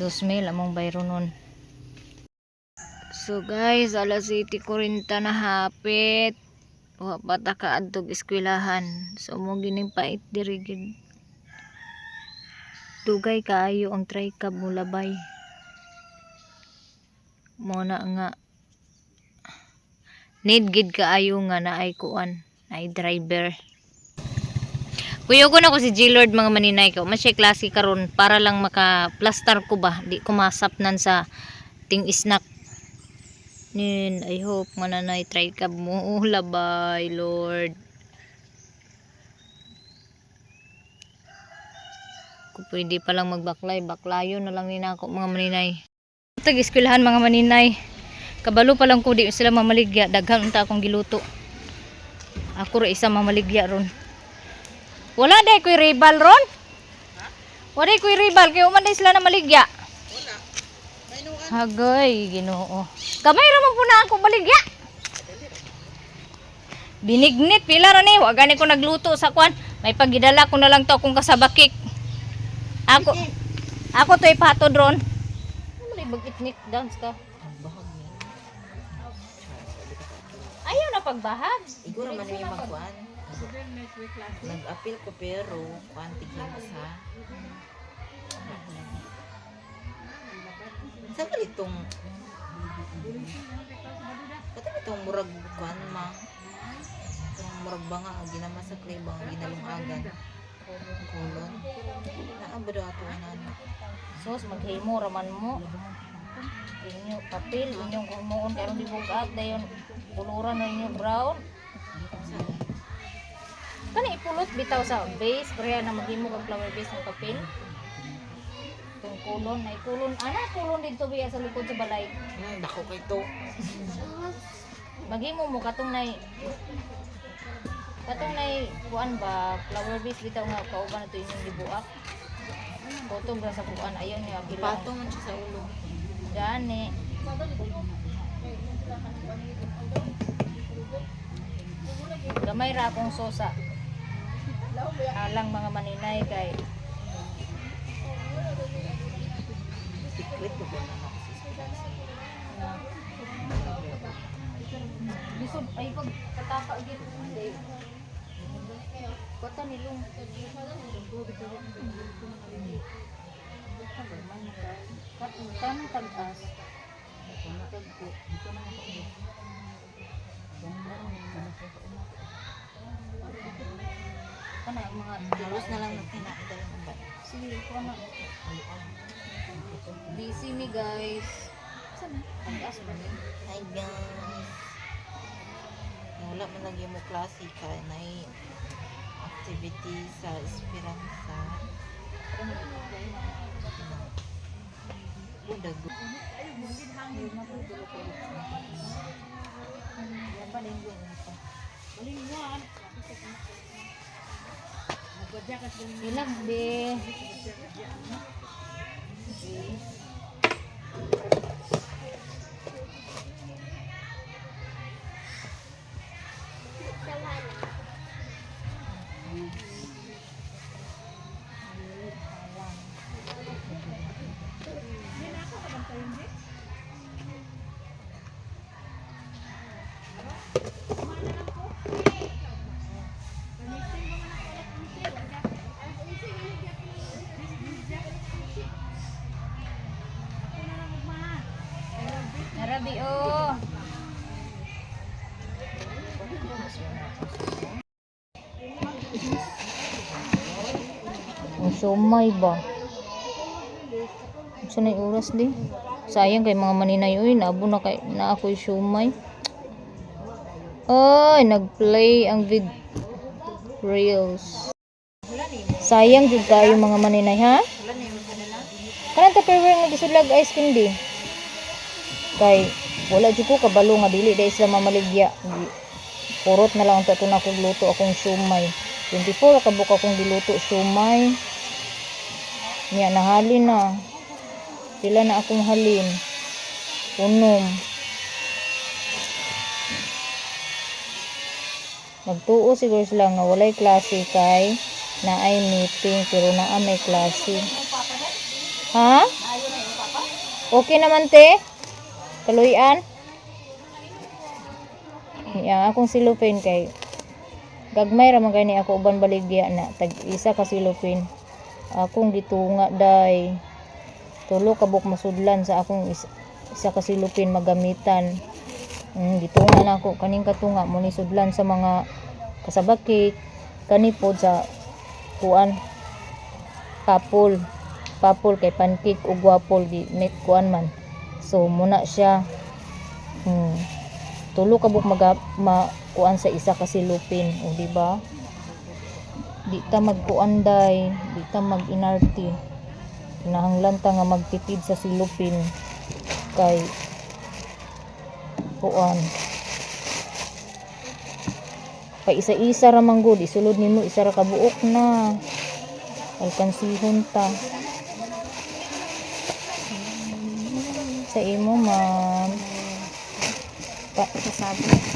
$2,000 among bayro nun. So guys, alas 7:40 na hapit. Wa pa ta kaadtog eskwelahan. So mo gining pait diri gid. Dugay kaayo ang tricab mo labay. Mo na nga need gid kaayo nga naay kuan, ay driver. Kuyogon ako si G-Lord mga maninay ko. Masya klase karon para lang maka-plaster ko ba. Di ko masapnan sa ting snack. Nin, I hope mananay try ka mo labay, Lord. Kung pwede pa lang magbaklay, baklayo na lang nina ako mga maninay. Tag-eskwelahan mga maninay. Kabalo pa lang ko di sila mamaligya. Daghan unta akong giluto. Ako ra isa mamaligya ron. Wala day ko'y rival ron? Wala day ko'y rival. Kaya umanday sila na maligya. Wala. Hagay, Ginoo. Kamay ra man po na ako maligya. Binignit pila ra ni. Wa gani ko nagluto sa kwan. May pagidala ko na lang to akong kasabakik. Ako to'y patod ron. Ano may bag-itnik dance ka? Ayaw na pagbahag. Igura man yung magkuan. Nag-appeal ko pero kuan tigyan mo sa. Sa itong itong murag kuan ma. Itong murag banga ginamasak lay bang ginalungagan. Kulon. Naabado ato ana. Sus maghimo raman mo. Inyo papel, inyong kumuon karon di bugat dayon buluran na inyo brown. Kani ipulot bitaw sa base, kaya na maghimo kag flower base ng papel. Itong kulon, ay kulon, kulon dito biya sa likod sa balay. Dako kay to. Maghimo mo katong nay kuan ba flower base bitaw nga kauban nato inyong gibuak. Kotong ra sa kuan ayon niya bilang. Patong man siya sa ulo. Gani. Gamay ra akong sosa. Alang mga maninay kay Secret ko ba na ako sa esperanza. bisod ay pag katapa gid day. Kota nilong. Tanong tag-as. Kana mga Halos na lang natin nakadala ng ba. sige ko na. Busy me guys. Sana tag-as man. Hi guys. Wala man lagi mo klase kay nay activity sa Esperanza. Udah go. Ilang be. Narabi oh. Ang sumay ba? Sanay oras di. Sayang kay mga maninay oy, naabo na kay na ako'y sumay. Ay, nag-play ang reels. Sayang jud kayo mga maninay ha? Kanang Tupperware nga gisulag ice candy. Kay wala jud ko kabalo nga dili dai sila mamaligya. Purot na lang tato na akong luto akong sumay. 24 ka buka akong diluto sumay. Niya nahalin na. Pila na akong halin. Unom. Magtuo siguro sila nga walay klase kay naay meeting pero naa may klase. Ha? Okay naman te? Kaluyan? Yang akong silupin kay gagmay ra man gani ako uban baligya na tag isa ka silupin. Akong gitunga day. Tulo ka buk masudlan sa akong isa ka silupin magamitan. Gitunga na ako kaning katunga mo ni sudlan sa mga kasabakik kanipod sa kuan papul kay pancake ug wapol di net kuan man. So muna siya tulo ka buk kuan sa isa ka silupin o di ba? Di ta magkuanday, di ta mag-inarti. Kinahanglan ta nga magtipid sa silupin kay kuan. Pa isa-isa ra man gud isulod nimo isa ra ka buok na. Alkansihon ta. Sa imo ma'am.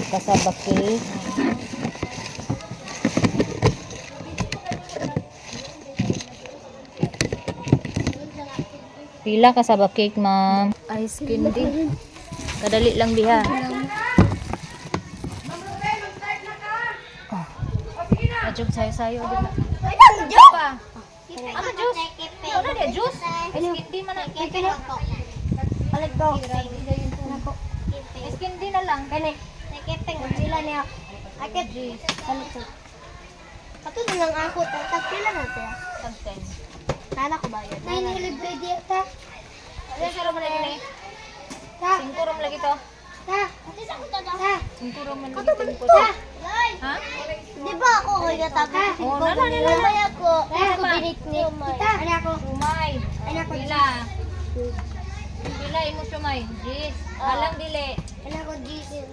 Kasaba cake. Pila kasaba cake ma'am? Ice candy. Kadali lang diha. Ajog sayo-sayo din. Ano juice pa? Ano juice? Ano dia juice? Ice candy man na. Balik daw. Ice candy na lang. Kani, nakipeng sila niya. Akit. Balik daw. Pato na lang ako. Tagpila na siya. Tag-10. Nana ko ba yun? Nana libre diya ta. Ano sa ro man lagi ni? Ta. 5 rom lagi to. Ta. Ta. 5 rom man Kato lagi ba? to. Ta. Ha? Di ba ako kaya tabi? Oh, nana nila. May ako. Ako birik ni. Kita. Ano ako? Sumay. Ano ako? Pila. Pila imo sumay. Jis. Alang dili. Ano ako Jesus.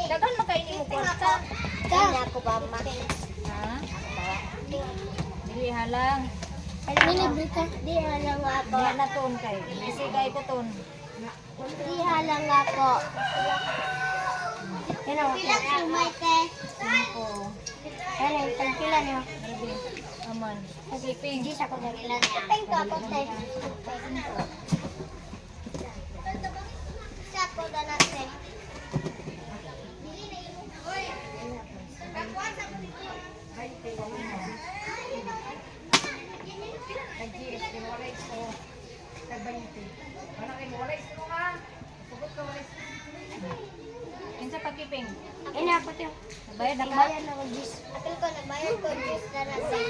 Dagan makaini mo kwarta. Ano ako ba ma? Ha? Dili halang. Nilibre ka? Di halang ako. Diyan na ton kay. Bisi kay ko ton. Di halang ako. Ano ako? Pila sumay te. 5. Ano yung tagpila niyo? Aman. Okay, ping. Hindi sa ko tagpila niya. Peng to ako te. Sa ko na natin. Kinsa pagkiping? Ini ako te. Bayad na ka? Nagbayad na ako Diyos. Atil ko, nagbayad ko Diyos na natin.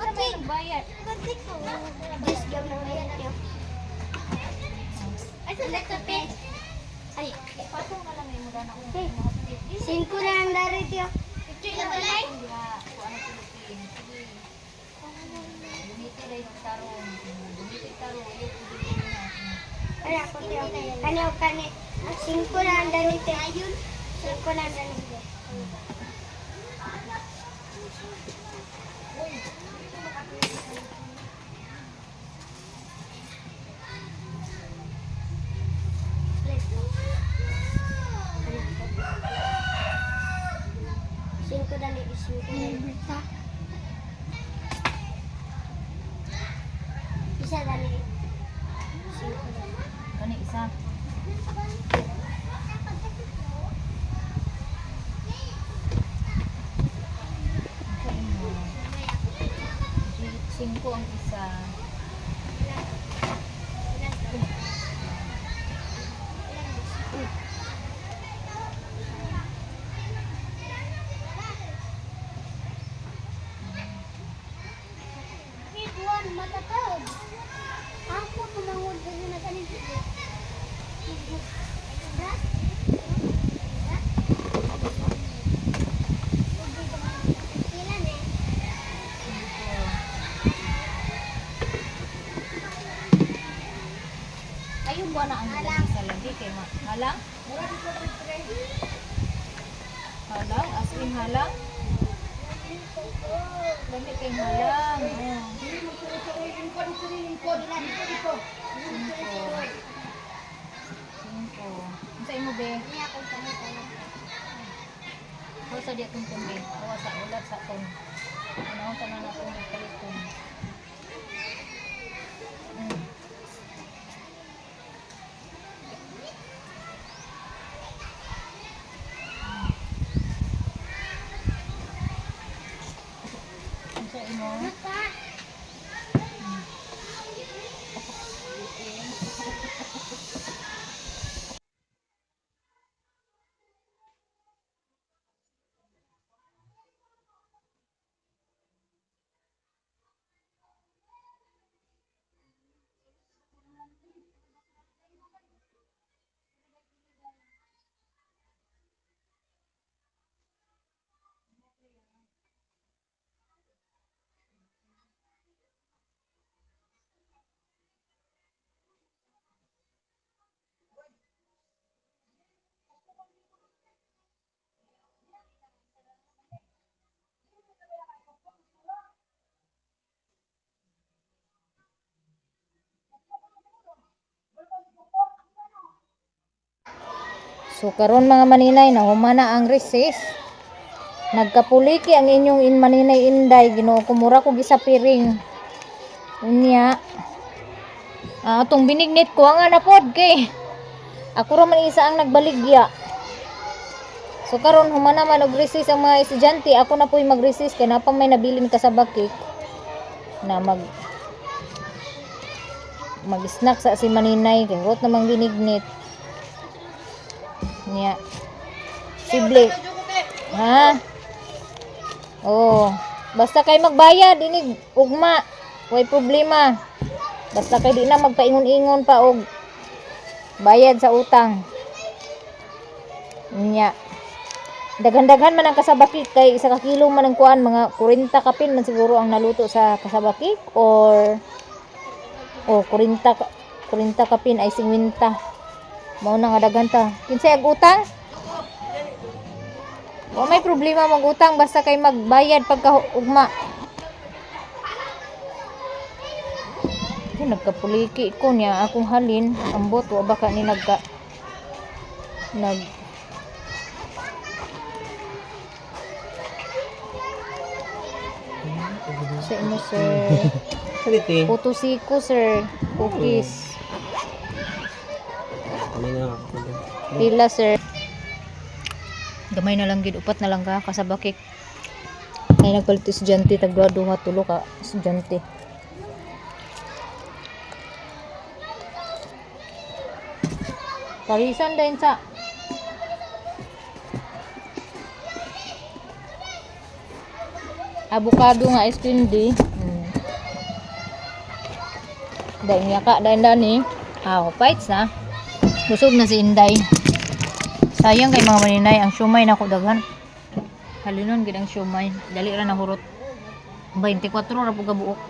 Nagbayad. Bayad. Diyos yung nagbayad niyo. Ay, select na pe. Ay, Patong ka lang may muda na kung 5 na ang dari tiyo. 50 na balay. Kuan ang Pilipin. Bumiti rin yung tarong. Bumiti tarong. Ayaw ko din na. Ay, ako tiyo. Kani o kani. 5 na ang dari tiyo. Ayun. 5 na ang dari tiyo. Cinco dali, 5 dali. Isa dali. 5 dali. Kani isa. Singko ang isa. Ikuan matatag. Ako tumangod kasi na kanito. Ayun ba na ang isa lagi kay halang? Halang? As in halang? Lami kay halang. Singko. Singko. Sa imo be? sa di atong tubig. O sa ulat sa ton. Ano sa na natong nagpaliton. Sa imo. So karon mga maninay na humana ang recess. Nagkapuliki ang inyong maninay inday, Ginoo ko mura ko gisapiring. Unya. Atong binignit ko nga na pod kay ako ra man isa ang nagbaligya. So karon humana man og recess ang mga estudyante, ako na po'y mag-recess kay napang may nabilin ka sa bakik na mag-snack sa si maninay kay rot namang binignit. Nya. Sible. Ha? Oh, basta kay magbayad inig ugma, way problema. Basta kay di na magpaingon-ingon pa og bayad sa utang. Nya. Daghan-daghan man ang kasabakik kay isa ka kilo man ang kuan, mga 40 kapin man siguro ang naluto sa kasabakik or 40 kapin ay 50. Mao na nga daghan ta. Kinsay ag utang? O may problema mag-utang basta kay magbayad pagka ugma. Nagkapuliki ko niya akong halin ambot wa baka ni nag sa inyo sir. Saliti. Putosiko sir. Cookies. Pila sir. Gamay na lang gid, upat na lang ka kasabakik. Ay nagpalit estudyante tagduha duha tulo ka estudyante. Parisan din sa avocado nga ice cream di. Dahil niya ka, dahil ni. Fights na. Busog na si Inday. Sayang kay mga maninay, ang siomay na ko daghan. Halinon gid ang siomay. Dali ra na hurot. 24 ra po kabuok.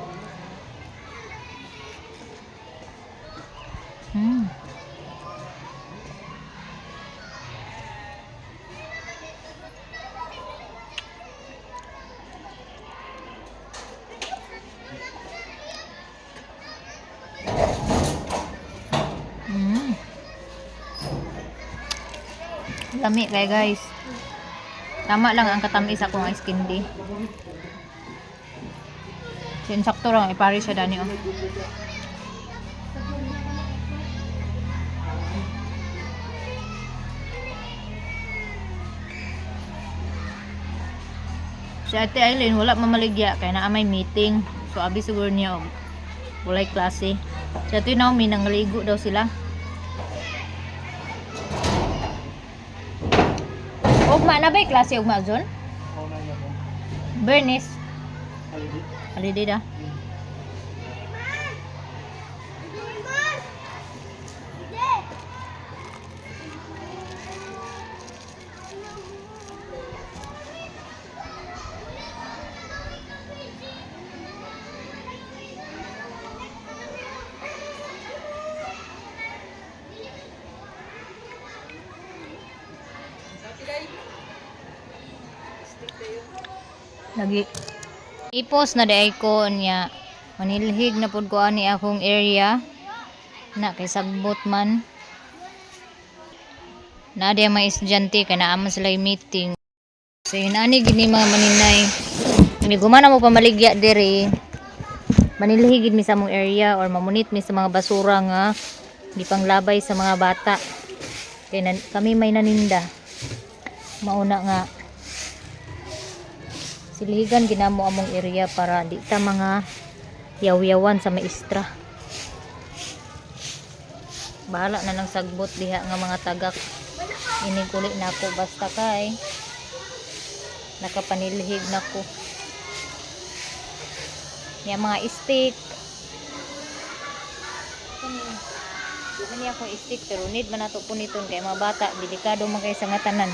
Lami kay guys. Tama lang ang katamis akong ice candy. Sinsakto lang ipari siya dani oh. Si Ate Aileen wala mamaligya kaya naa may meeting. So abi siguro niya walay klase. Si Ate Naomi nangaligo daw sila. Ugma na ba'y klase ugma zon? Bernice. Holiday da. Lagi ipos na day ko niya manilhig na pud ko ani akong area na kay sagbot man na day may estudyante kay naa man sila meeting So yun ani gini mga maninay. Ini gumana mo pamaligya diri. Manilhi gid mi sa mong area or mamunit mi sa mga basura nga gipanglabay sa mga bata. Kaya kami may naninda. Mauna nga siligan ginamo among area para di ta mga yaw-yawan sa maestra. Bahala na ng sagbot diha nga mga tagak. Iniguli na ako basta kay nakapanilhig na ko. Yung mga stick. Kani ako stick pero need man nato puniton kay mga bata delikado man kay sa nga tanan.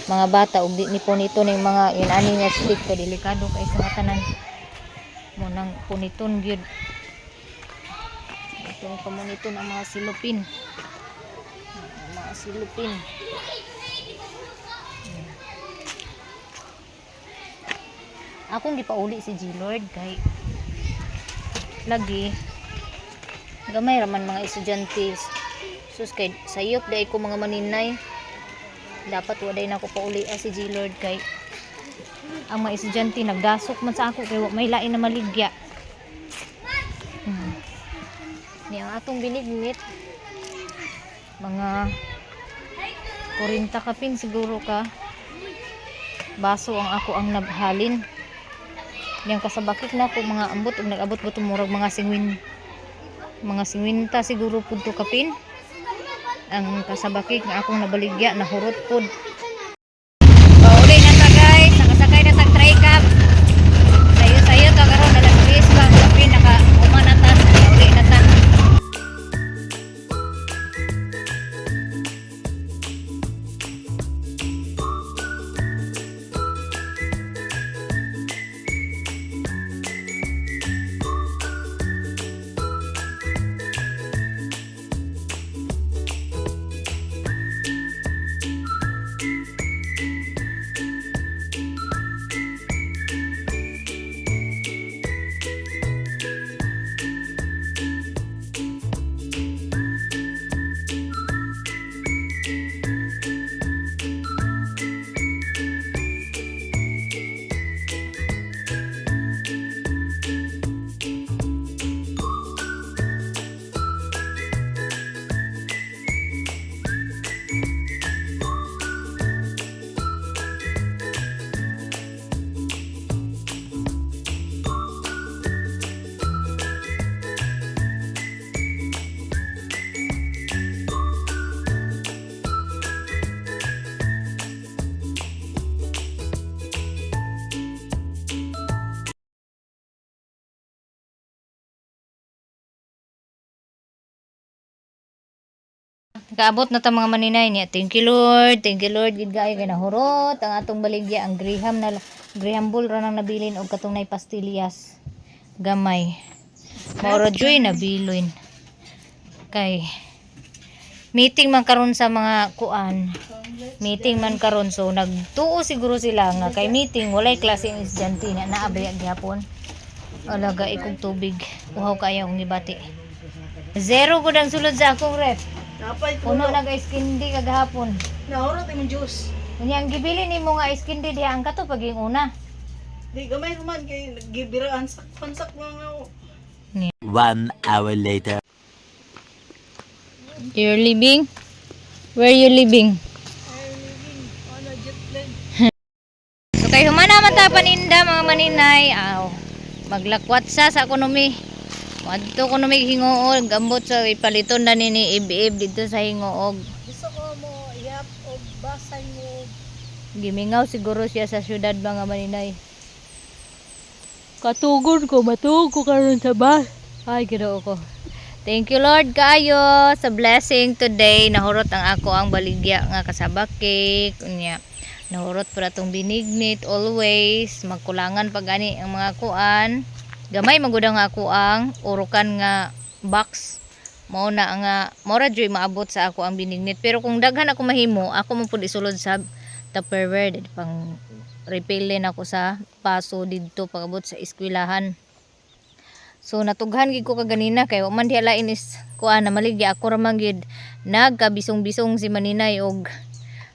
Mga bata ug di ni puniton ning mga yun ani nga stick kay delikado kay sa nga tanan. Mo nang puniton gyud. Itong pamuniton ang mga silupin. Ang mga silupin. Akong gipauli si G-Lord kay lagi gamay raman mga estudyante. Sus kay sayop day ko mga maninay. Dapat waday na ako pauli si G-Lord kay ang mga estudyante nagdasok man sa ako kay may lain na maligya. Ni ang atong binignit mga 40 kapin siguro ka baso ang ako ang nabhalin. Yang kasabakit na ko mga ambot ug nag-abot ko murag mga 50 siguro pud to kapin. Ang kasabakit nga akong nabaligya nahurot pud. Pauli na ta guys, nakasakay na tag tricab. Sayo ta karon alas 10 pa kapin naka umana ta. Pauli na ta. Kaabot na ta mga maninay niya. Thank you Lord. Thank you Lord. Gid kay nahurot ang atong baligya ang graham ball ra nang nabilin og katong nay pastillas. Gamay. Maura joy na biloin. Kay meeting man karon sa mga kuan. Meeting man karon so nagtuo siguro sila nga kay meeting walay klase ng estudyante na naabay gyapon. Alaga ikog tubig. Uhaw kayo ang gibati. Zero gud ang sulod sa akong ref. Puno na guys kindi kagahapon. Nahurot imong juice. Unya ang gibili nimo nga iskindi diha ang kato paging una. Di gamay naman kay gibiraan sak mga 1 hour later. You're living? Where you living? So kay humana man ta paninda mga maninay. Maglakwat sa ekonomi. Adto ko na may hingoog, gambot sa ipaliton na nini ib-ib dito sa hingoog. Gusto ko mo iyap o basay mo. Gimingaw siguro siya sa syudad mga maninay. Katugod ko, matug ko karon sa bus. Ay, ginoo ko. Thank you Lord kayo sa blessing today. Nahurot ang ako ang baligya nga kasabak cake. Unya, nahurot para tong binignit always. Magkulangan pag ani ang mga kuan. Gamay magudang ako ang urukan nga box. Mao na nga mora joy maabot sa ako ang binignit. Pero kung daghan ako mahimo, ako mo pud isulod sa Tupperware pang repellin ako sa paso didto pagabot sa eskwelahan. So natughan gid ko kaganina kay wa man diha lain is kuan na maligya ako ra man gid nagkabisong-bisong si maninay og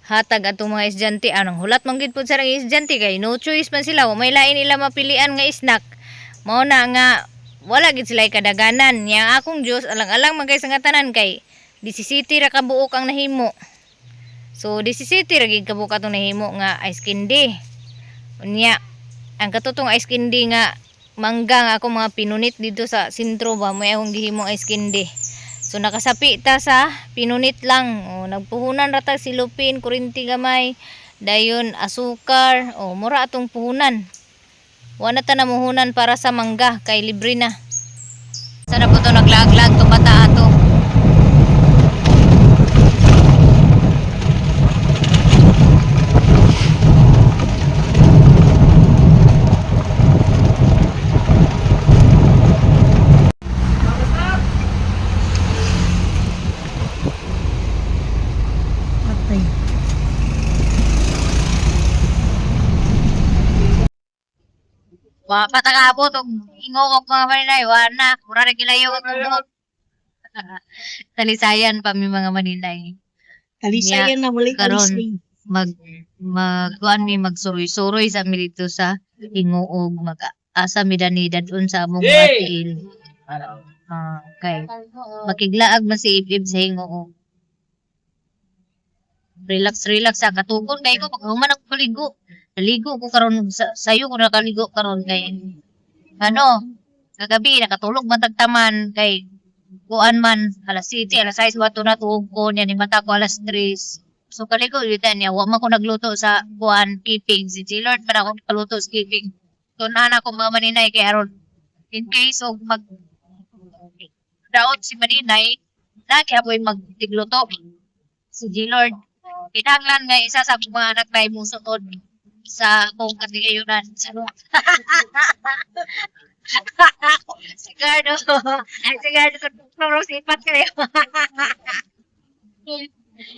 hatag atong mga estudyante anong hulat man gid pud sa mga estudyante kay no choice man sila wa may lain nila mapilian nga snack mao na nga wala gid sila kadaganan yang akong Dios alang-alang man kay sa nga tanan kay 17 ra ka buok ang nahimo so 17 ra gid ka buok atong nahimo nga ice candy unya ang katutong ice candy nga mangga nga ako mga pinunit dito sa sentro ba may akong gihimo ice candy. So nakasapi ta sa pinunit lang. O, nagpuhunan ra ta silupin, kurinti gamay, dayon asukar, o mura atong puhunan. Wala ta namuhunan para sa mangga kay libre na. Sana po to naglag-lag to bata ato. Wa patakabot og ingokok mga maninay wana mura ra gilayo og buhok. Talisayan pa mi mga maninay. Kalisayan na muli Karon kuan mi magsuroy-suroy sa mi dito sa Hingoog mag asa mi dani dadun sa among mga tiil. Okay. Makiglaag man si Ibib sa Hingoog. Relax sa katukon kay ko pag human ako kaligo. Naligo ko karon sayo ko nakaligo karon kay ano kagabi nakatulog man tagtaman kay kuan man alas 7 alas 6 wato na tuog ko niya ni mata ko alas 3 so kaligo ulitan niya wa man ko nagluto sa kuan kiping si Lord para ako nagluto sa kiping so nana ko mga maninay kay aron in case og mag daot si maninay lagi apoy magtigluto si Lord kinahanglan nga isa sa mga anak na imong sutod sa akong katigayunan. Sigardo. Sigardo kung prorosipat kayo.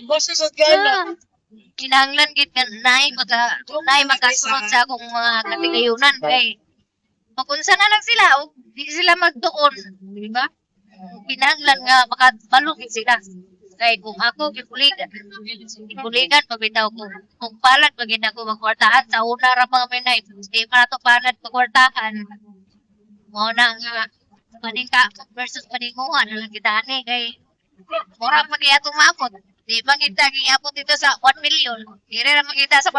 Basta sa gana. Kinahanglan gid ka nay makasunod sa akong mga katigayunan kay makunsa na lang sila o di sila magtuon, di ba? Kinahanglan nga makabalo gid sila. Kay kung ako gipuligan pabitaw ko kung palad pagin ako magkwartahan sa una ra mga minay di pa nato palad pagkwartahan mo na nga paningka versus paninguhan na lang kita ani kay mura pa kaya itong maapot di ba kita giapot dito sa 1 million dire ra makita sa 100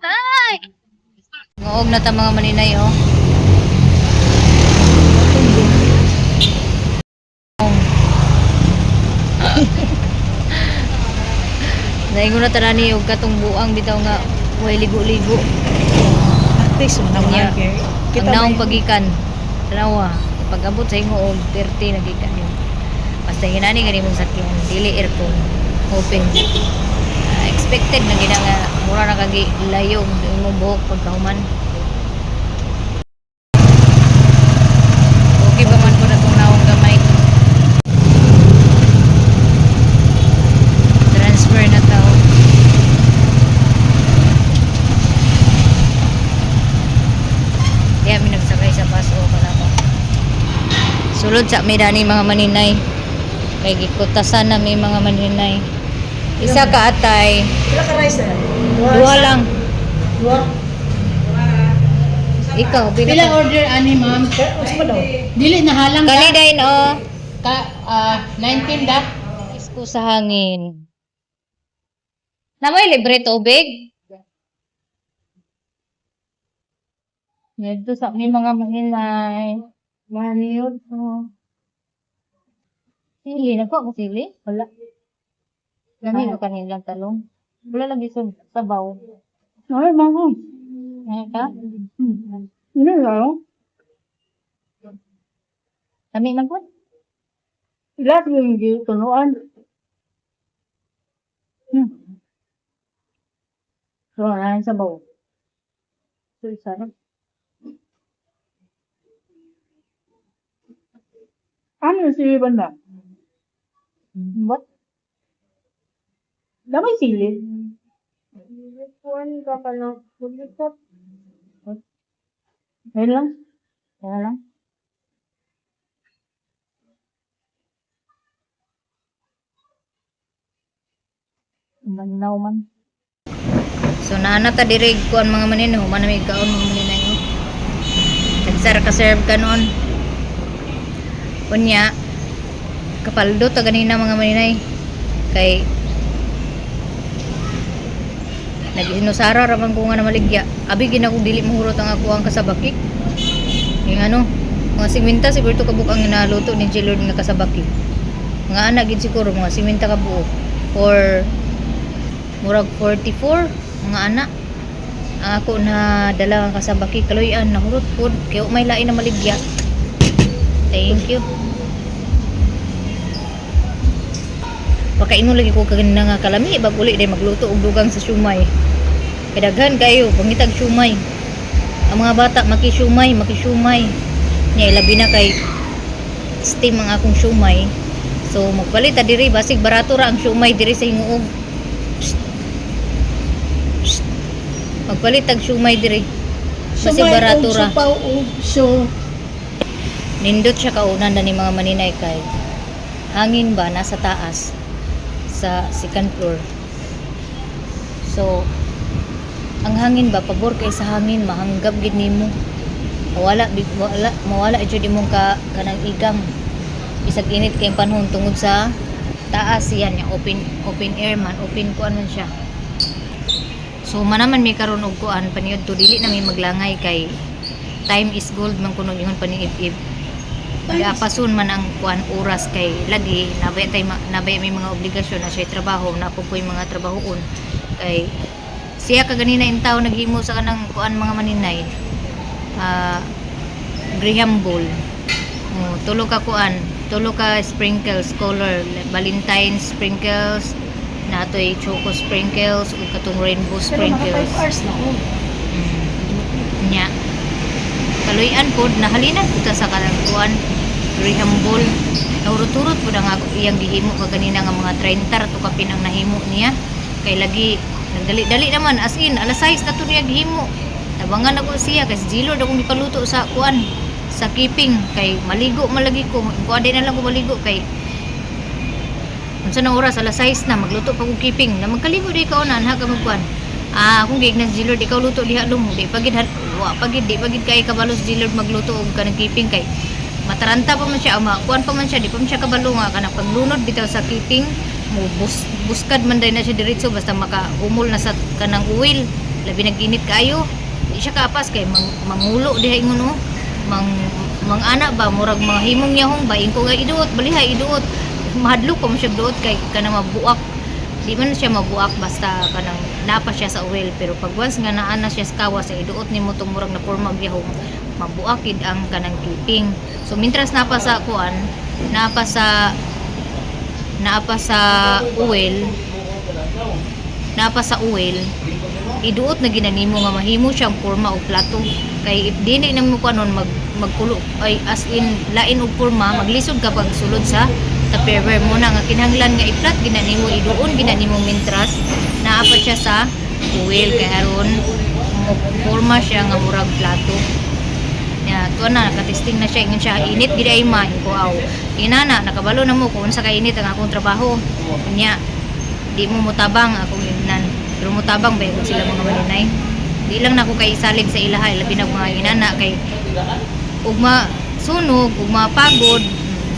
ay ngoog na ta mga maninay oh. Naingon na tanani og katong buang bitaw nga way ligo-ligo. Ate sunang Nya, kita ang naong pagikan. Tanawa, pag abot sa ingo og 30 nagikan yun. Basta ginani gani mong sakyan, dili aircon, open. Expected na gina nga mura na kagi layong imong buhok pagkahuman. Okay ba man ko na itong naong gamay? Transfer na tao. Kaya mi nagsakay sa bus o pala ko. Sulod sa midani mga maninay. Kay gikutasan na may mga maninay. Isa ka atay. Pila ka rice na? Dua lang. Dua. Ikaw, Pila order ani ma'am? Mas pa daw. Dili na halang Kali dahin oh. ka 19 dak. Isko sa hangin. Namoy libre tubig? Medyo sa may mga mahinay. Maniyod oh. Sili, nagpo ko sili? Wala. Lami ko kanilang talong. Wala lagi sa sabaw. Ay, mga. Ngayon ka? Hindi lang. Kami man po. Lahat yung tunuan. So, ano sa bawo? So, isa na. Ano yung sili banda? What? Damay sili. Kuhan ka pa lang. Bulikat. Ayun lang. Kaya lang. Nagnaw man. So naana ta diri kuan mga manin human na may kaon mga manin na yun. Nagsara ka serve ka noon. Kunya kapaldo ta ganina mga maninay kay naginusara raman ko nga na maligya. Abi gina kong dili mahurot ang ako ang kasabaki. Yung ano, mga siminta siguro to kabuk ang naluto ni J. Lord nga kasabaki. Mga anak gid siguro mga siminta kabuok or murag 44 mga anak. Ang ako na dala ang kasabaki kaloyan nahurot pod kay may lain na maligya. Thank you. Pakaingon lagi ko kaganda nga kalami bag uli day magluto og dugang sa siumay. Kadaghan kayo pangitag siumay. Ang mga bata makisumay. Nya labi na kay steam ang akong siumay. So magpalit ta diri basig barato ra ang siumay diri sa himuog. Magpalit tag siumay diri. Basig barato ra. Nindot siya kaunan na ni mga maninay kay hangin ba nasa taas sa second floor. So ang hangin ba pabor kay sa hangin mahanggap gid nimo. Mawala jud imong kanang igang. Bisag init kay panahon tungod sa taas yan yung open air man, open kuan man siya. So manaman may karon og kuan paniud to dili na may maglangay kay time is gold man kuno ingon paniib-ib. Apasun man ang kuan oras kay lagi nabay may mga obligasyon na siya trabaho na po yung mga trabahoon kay siya kaganina in taon naghimo sa kanang kuan mga maninay Graham Bowl tulo ka sprinkles color Valentine sprinkles natoy choco sprinkles ug katong rainbow sprinkles nya kaluyan pod nahalina kita sa kanang kuan Graham Bowl naurot-urot pod ang iyang gihimo kaganina nga mga 30 to kapin ang nahimo niya kay lagi nagdali-dali naman as in alas 6 na to niya gihimo tabangan ako siya kasi Jilord akong ipaluto sa kuan sa keeping kay maligo malagi ko kuan din na lang ko maligo kay unsa na oras alas 6 na magluto pa ko keeping na magkaligo di ka unan ha ka magkuan kung gignas Jilord ikaw luto diha lumo di pagid kay kabalo si Jilord magluto og kanang keeping kay mataranta pa man siya kuan pa man siya di pa man siya kabalo nga kanang paglunod bitaw sa keeping mo buskad man day na siya diretso basta makahumol na sa kanang oil labi nag-init kayo di siya kapas kay mangulo diha ingon no mang anak ba murag mga himong yahong ba ingko nga iduot balihay iduot mahadlok pa mo siya duot kay kanang mabuak di man siya mabuak basta kanang napa siya sa oil pero pag once nga naa na siya sa kawas sa iduot nimo tong murag na porma yahong mabuakid ang kanang keeping so mintras napa sa kuan napa sa oil iduot na ginanimo nga mahimo siyang porma og plato kay if dili na mo kanon magkulo ay as in lain og porma maglisod ka pag sulod sa tupperware mo na nga kinahanglan nga i-flat ginanimo iduon ginanimo mintras naapa siya sa oil kay aron mo porma siya nga murag plato ya tuwa na nakatesting na siya ingon siya init gid ay man ko aw inana nakabalo na mo kung sa kainit ang akong trabaho nya di mo mutabang akong inan pero mutabang ba kung sila mga maninay di lang nako kay isalig sa ilahay labi na mga inana kay ug masunog ug mapagod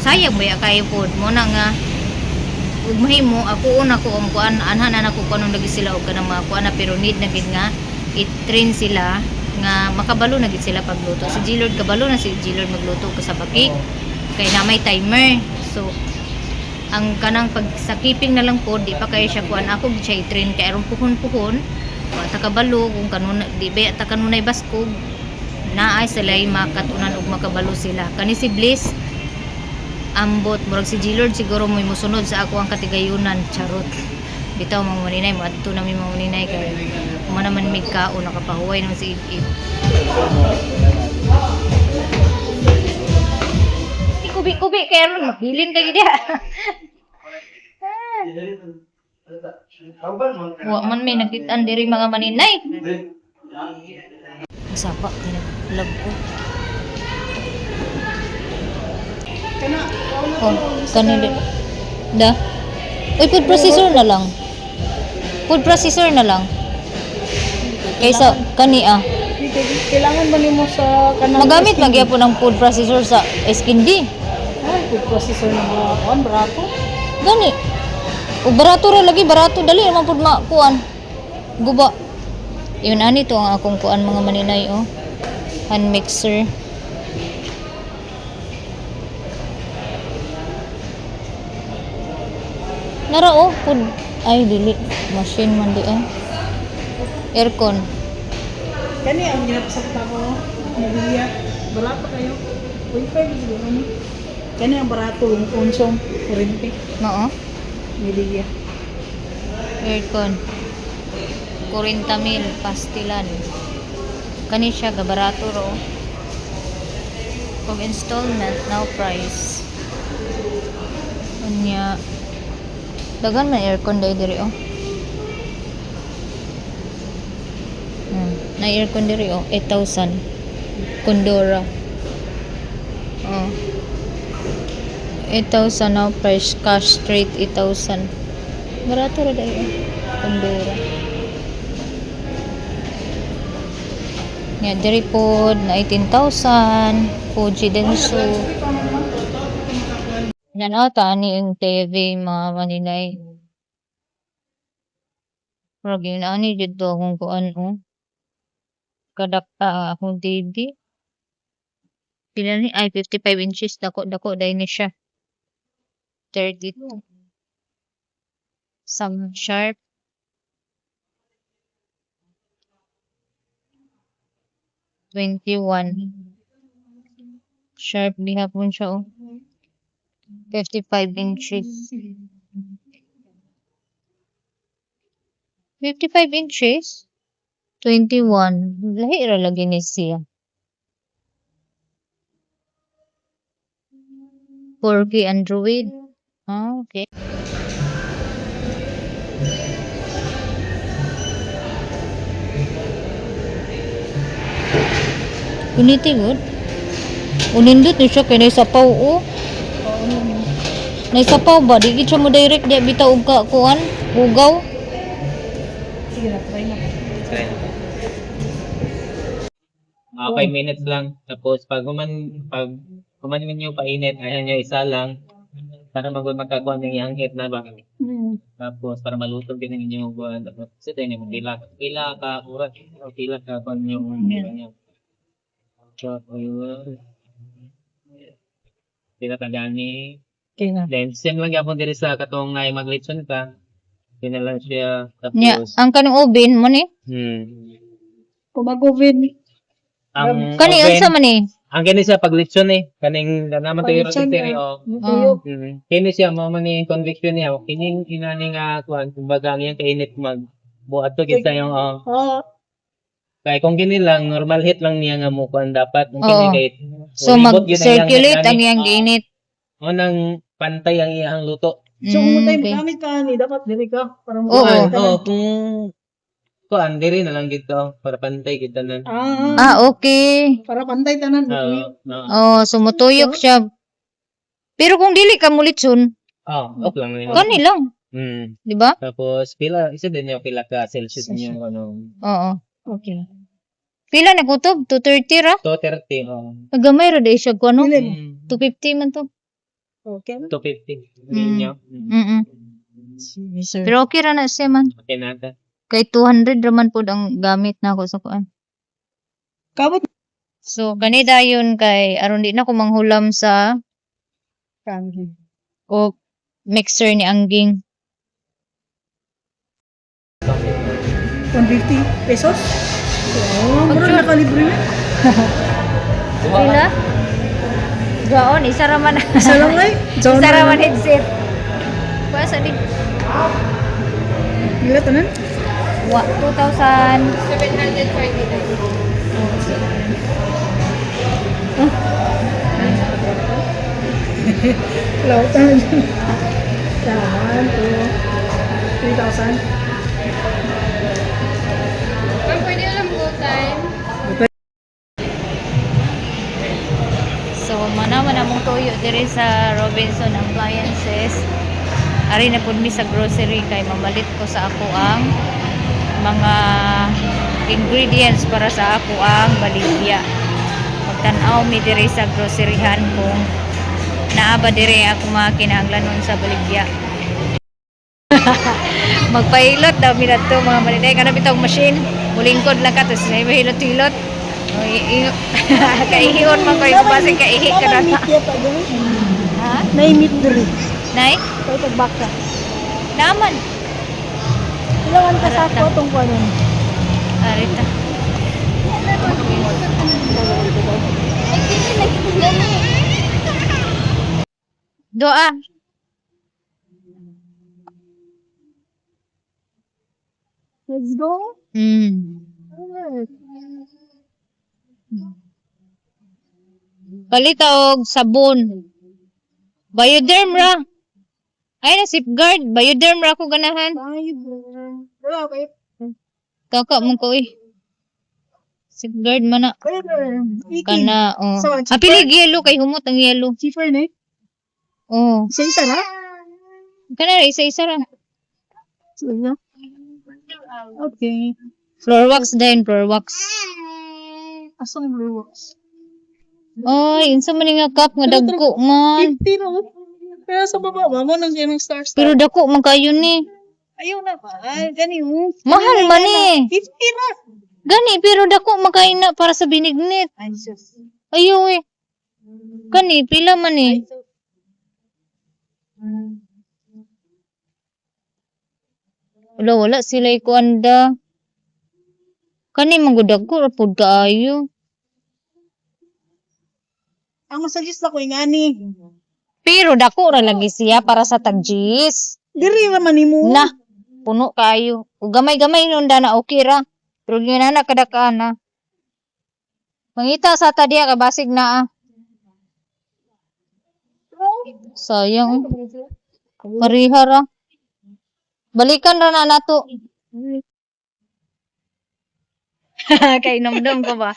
sayang ba kayo pod mo na nga ug mahimo ako una ko ang kuan anhan ako kuno lagi sila og kanang mga kuan na pero need na gid nga i-train sila nga makabalo na gid sila pagluto si Jilord kabalo na si Jilord magluto ka sa bakik kay na may timer so ang kanang pag sa keeping na lang po di pa kaya siya kuan ako gid siya i-train kay aron puhon wa ta kabalo kung kanuna di ba ta kanunay baskog naay sila makatunan og makabalo sila kani si Bliss ambot murag si Jilord siguro mo musunod sa ako ang katigayunan charot bitaw mga maninay mo adto na mi mga maninay kay man naman mig kao nakapahuway naman si Ib kubi kay aron magbilin kay diha wa man may nakit-an diri mga maninay sapa kinag ko kanili da food processor na lang Food processor na lang. Kaysa kani ah. Kailangan ba nimo sa kanang Magamit magyapon ng food processor sa Eskindi. ay food processor na mga kuan barato? Gani. O barato ra lagi, barato dali naman pud makuan. Guba. Yun ani to ang akong kuan mga maninay oh. Hand mixer. Nara oh, food ay dili machine man di ay. Aircon. Kani ang ginapasakta ko, nabiliya. Barato kayo. 0.5 siguro ni. Kani ang barato yung konsum, kurente, Mao. niliya. Aircon. 40,000 pastilan. Kani siya gabarato ro. Kung installment now price. Unya dagan man aircon dai diri oh. Na aircon diri oh 8,000. Condora. Oh. 8,000 now price cash straight 8,000. Barato ra dai oh. Condora. Nya diri pod na 18,000. Fuji Denso. Yan ata ani yung TV mga maninay. Pero yun ani dito akong kuan oh. Kadakta akong TV. Pila ni ay 55 inches dako dai ni siya. 32. Some sharp. $21. Sharp gihapon siya oh. 55 inches. 55 inches? 21. Lahi ra lagi ni siya. 4K Android. Ah, okay. Uniti good. Unindot ni siya kay naisapaw oh. Naisapaw ba? Di gid siya mo direct di bitaw og ka kuan, ugaw. Sige na, try na. 5 minutes lang. Tapos pag kuman ninyo painit, ayan nyo isa lang. Para magkakakuha ng ihangkit na ba. Tapos para malutog din ang inyong buwan. Tapos ito yun, pila ka urat. O pila ka kuhan yung niya. So, pila ka gani. Okay na. Then, same lang yapon diri sa katong ay maglitson ka. Yun na lang siya. Nya, Tapos, ang kanang oven mo ni. Kung mag-oven, ang Kani oven, unsa man ni? ang kini sa paglitson kaning naman tayo Paglitson rotary na. o. tuyok. Kini siya mo man ni conviction niya. Kini inani nga kuan kumbaga ang iyang kainit buhat to kita yung Oo. kay kung kini lang normal heat lang niya nga mo kuan dapat kung Oo. kini kay So ulibot yun ang iyang mag-circulate heat ang gani. iyang giinit. O nang pantay ang iyang luto. So kung tayo Okay. magamit ka ni, dapat dili ka. Para Oo. Kung kuan diri na lang gito para pantay kita na. Ah, okay. para pantay tanan. Oh, sumutuyok siya. Pero kung dili ka mulitson, okay lang yun. kani lang, di ba? Tapos isa din yung pila ka Celsius niyo ano. Oo. Okay. Pila na kutob? 230 ra? 230 Gamay ra day siya ko ano? Dili. 250 man to. Okay. 250 niyo. Sir. Pero okay ra na siya man. Okay na ta. Kay 200 raman po ang gamit na ako sa kuan. Kabot. So, kanida yun kay aron di na ko manghulam sa o mixer ni Angging. 150 pesos? Oo, mura na kalibre mo. Pila? Gaon, isa ra man. Isa lang ay. Isa ra man headset. Basta di. Pila tanan? 2,000. Hello, tanan. Tanan to 3,000. So, manaman na mong tuyo diri sa Robinson Appliances. Ari na pud mi sa grocery kay mamalit ko sa ako ang mga ingredients para sa ako ang baligya. Magtan-aw mi diri sa groceryhan kung naa ba diri ako mga kinahanglanon sa baligya. Magpahilot daw mi to mga malinay kana bitong machine. Mulingkod lang ka tapos may hilot-hilot. Kay ihon man ko yung base kay ihi ka na. Meet yata diri. Ha? Na-meet diri. Nay? Kay tagbaka. Naman. Ilangan ka sa ako tong kuanon. Arita. Doa. Let's go. Palita og sabon. Bioderm ra. Ay na safeguard. Bioderm ra ko ganahan. Wala kay. Kaka mo ko eh. Safeguard man na. Kana, oh. So, Apilig yellow kay humot ang yellow. Cheaper ni. Oh. Isa na. Kana isa-isa ra. Sige. Okay. Floor wax din, floor wax. Asong rewards. Ay, insa man nga cup nga dagko man. 50 no. Kaya sa baba ba mo nang yung star star. Pero dako man kayo ni. Ayaw na ba? Ay, gani mo. Mahal man eh. 50 na. Gani pero dako man kayo na para sa binignit. Ay, sus. Ayo eh. Gani pila man eh. Wala sila ikuanda. Kani mangudag ko rapod kaayo. Ang masagis na ko yung ani. Pero dako ra lagi siya para sa tagjis. Diri raman ni mo. Na, puno kayo. Ug gamay-gamay nun na okay ra. Pero yun na kadaka na. Mangita sa ta diya kabasig na ah. Sayang. Pariha ra. Balikan ra na nato. Kay namdam ko ba?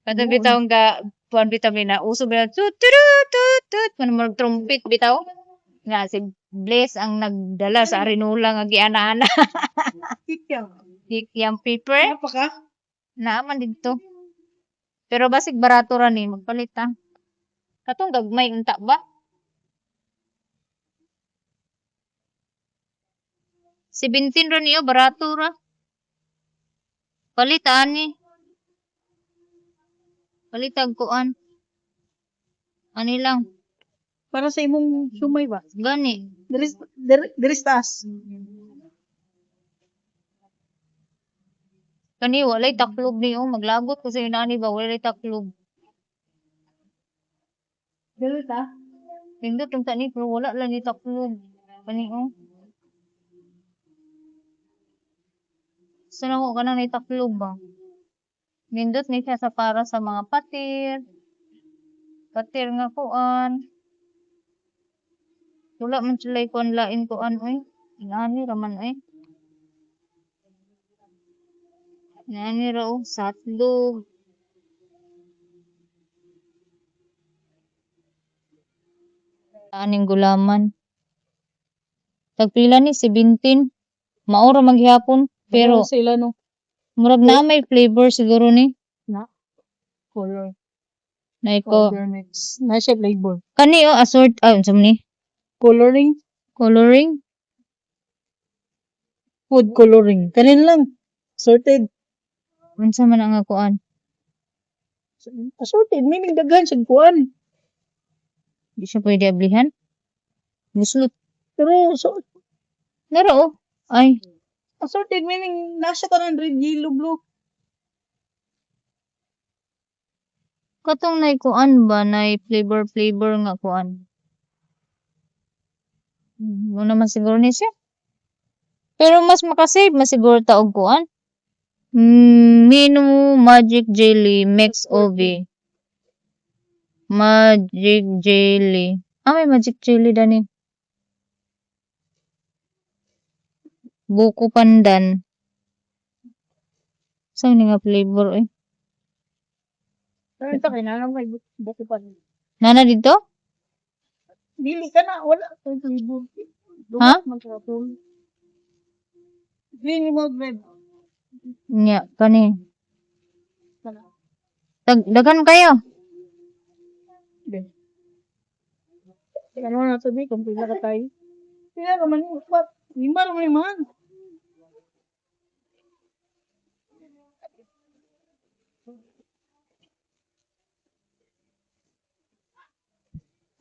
Kada bitaw nga puan bitaw na uso ba tut tut tut tut man trumpet bitaw. Nga si Bless ang nagdala sa arinula nga giana-ana. Kikyaw. Yung paper Apa ka? naaman dito. Pero basig barato ra ni magpalit ta. Katong gagmay unta ba? 17 ra niyo barato ra. Palitan ni. Palitag kuan. Ani lang. Para sa imong sumay ba? Gani. Diri taas. Kani walay taklog niyo. Maglagot ko sa inani ba walay taklog. Diri ta. Pindot ang tani pero wala lang ni taklog. Kani oh. Sana ko kanang ni taklog ba? Nindot ni siya sa para sa mga patir. Patir nga kuan. Wala man sila kuan lain kuan oy. Inani raman oy. Inani ra oh, satlog. Aning gulaman. Tagpila ni 17. Maura maghihapon pero sila no. murag na may flavor siguro ni. Color. Na ko. Color mix. Na siya flavor. Kani oh assort unsam ni? Coloring. Coloring. Food coloring. Kanin lang. Sorted. Unsa man ang kuan? Sorted. Meaning daghan siya kuan. Di siya pwede ablihan. Muslot. Pero so, Naro oh. Ay, assorted meaning nasa tanan red, yellow, blue. katong nay kuan ba nay flavor nga kuan. Mo naman siguro ni siya. Pero mas makasave mas siguro ta og kuan. Minu Magic Jelly Mix OV. Magic Jelly. May Magic Jelly dani. Buko pandan. Saan nga flavor eh? Pero ito kailangan may buko pa. Nana dito? Dili ka na, wala kang flavor. Ha? Magkakapon. Hindi mo, babe. Nya, kani. Dagan kayo. Ano na sabi, kung pila ka tayo. Pila ka man, upat. 5 naman yung man.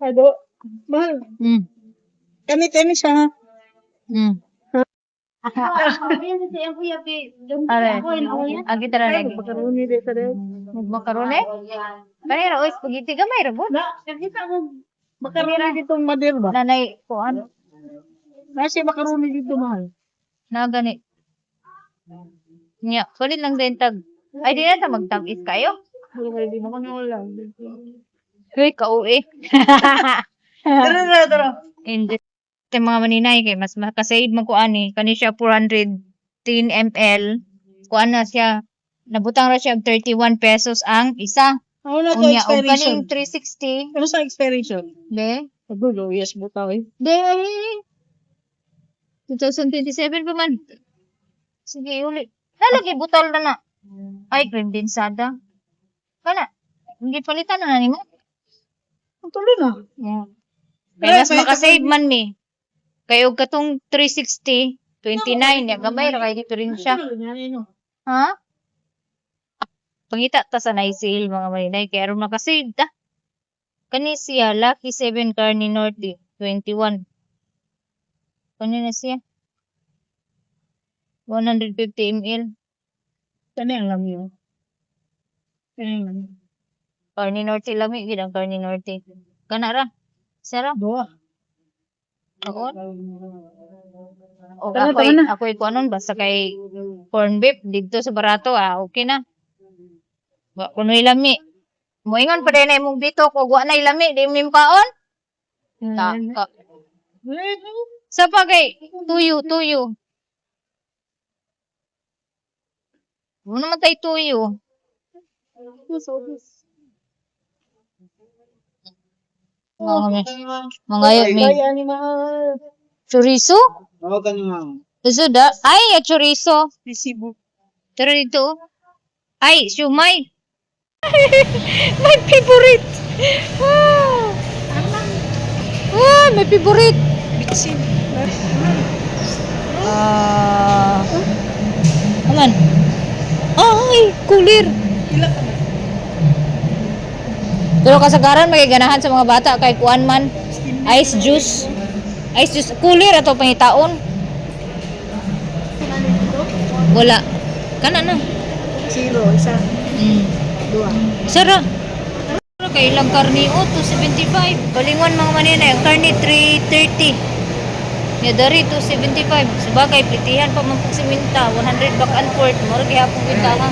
Ado, mahal. Mm. Kani siya ha. Mm. Ayun si ang kuya pi. Are. Agi tara lagi. Makaroni de sa de. Makarone? Kanira oy spaghetti gamay ra gud. Na, nakita ko. Makaroni dito mader ba? Nanay kuan. Nasi makaroni dito mahal. Na gani. Nya, kulit lang din tag. Ay di na ta magtamis kayo. Hindi naman wala. Hoy, kauwi. Tara. Hindi. Ito mga maninay kay mas makasave man ko ani. Kani siya 410 ml. Kuan na siya. Nabutang ra siya og 31 pesos ang isa. Ano na to Unya og expiration? kaning 360. Ano sa expiration? De. Pagulo, yes butaw eh. De. 2027 pa man. Sige, uli. Nalagi butol na na. Ay, cream densada. Kana. Hindi palitan na nimo. Ang tuloy na. Yeah. Kaya mas makasave man ni. Kaya og katong 360, 29, ya gamay ra kay dito rin siya. Ha? Pangita ta sa sale mga malinay kaya aron makasave ta. Kani siya Lucky 7 Carne Norte 21. Kani na siya 150 ml. Kani ang lami yun. Kani ang lami. Carne Norte lami gid ang Carne Norte. Kana ra. Sarap. Dua. Oo. O Tara, ako'y, tara na. ako'y kuanon basta kay corn beef dito sa barato okay na. Wa kuno ilami. Moingon pa din na imong dito kung wa na ilami di mo kaon. Ta. Sa pagay tuyo. Ano naman tayo tuyo? Mga may Kaya ni mahal. chorizo? Oo, kani ma'am. Isod ah. Ay, chorizo. Resibo. Tara dito. Ay, siumay. My favorite. Wow. My favorite. Bitsin. Aman. Ay, kulir. Pila ka na. Pero kasagaran magiganahan sa mga bata kay kuan man. Ice juice. Ice juice. Kulir ato pangitaon. Wala. Kana na. 0, isa. Dua. Sara. Kay ilang karni o 275. Balingon mga manina yung karni 330. Ya dari 275. Sabagay plitihan pa man pag siminta 100 back and forth. Mura gihapon kita ha.